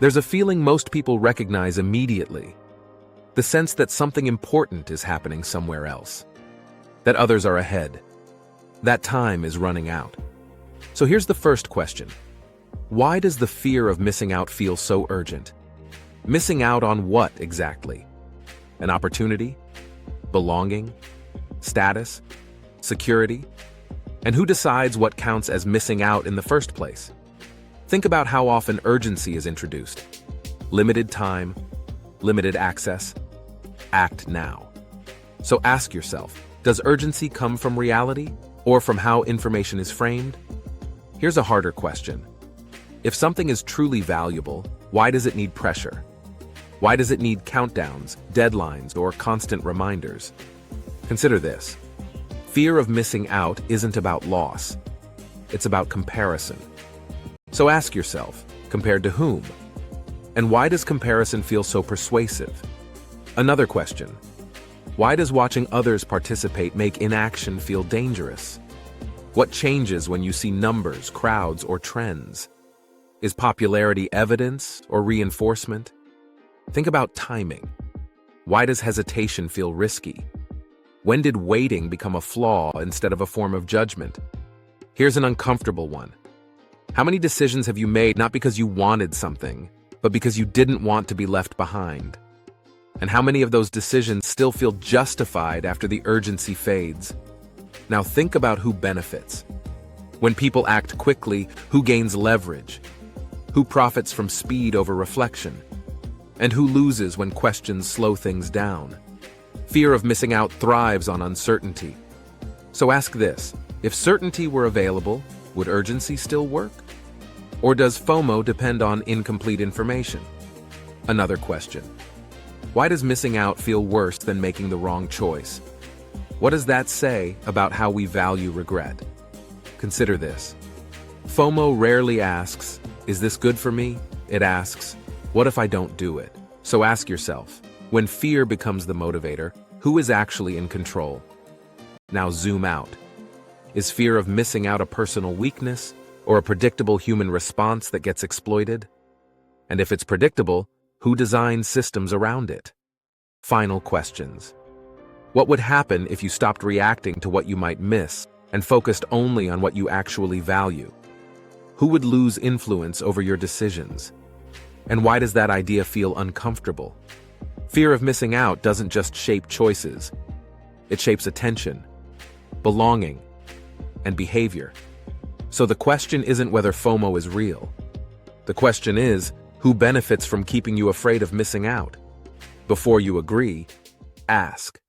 There's a feeling most people recognize immediately. The sense that something important is happening somewhere else. That others are ahead. That time is running out. So here's the first question. Why does the fear of missing out feel so urgent? Missing out on what exactly? An opportunity? Belonging? Status? Security? And who decides what counts as missing out in the first place? Think about how often urgency is introduced. Limited time, limited access. Act now. So ask yourself, does urgency come from reality or from how information is framed? Here's a harder question. If something is truly valuable, why does it need pressure? Why does it need countdowns, deadlines, or constant reminders? Consider this. Fear of missing out isn't about loss. It's about comparison. So ask yourself, compared to whom? And why does comparison feel so persuasive? Another question. Why does watching others participate make inaction feel dangerous? What changes when you see numbers, crowds, or trends? Is popularity evidence or reinforcement? Think about timing. Why does hesitation feel risky? When did waiting become a flaw instead of a form of judgment? Here's an uncomfortable one. How many decisions have you made not because you wanted something, but because you didn't want to be left behind? And how many of those decisions still feel justified after the urgency fades? Now think about who benefits. When people act quickly, who gains leverage? Who profits from speed over reflection? And who loses when questions slow things down? Fear of missing out thrives on uncertainty. So ask this, if certainty were available, would urgency still work? Or does FOMO depend on incomplete information? Another question. Why does missing out feel worse than making the wrong choice? What does that say about how we value regret? Consider this. FOMO rarely asks, is this good for me? It asks, what if I don't do it? So ask yourself, when fear becomes the motivator, who is actually in control? Now zoom out. Is fear of missing out a personal weakness or a predictable human response that gets exploited? And if it's predictable, who designs systems around it? Final questions. What would happen if you stopped reacting to what you might miss and focused only on what you actually value? Who would lose influence over your decisions? And why does that idea feel uncomfortable? Fear of missing out doesn't just shape choices. It shapes attention, belonging, and behavior. So the question isn't whether FOMO is real. The question is, who benefits from keeping you afraid of missing out? Before you agree, ask.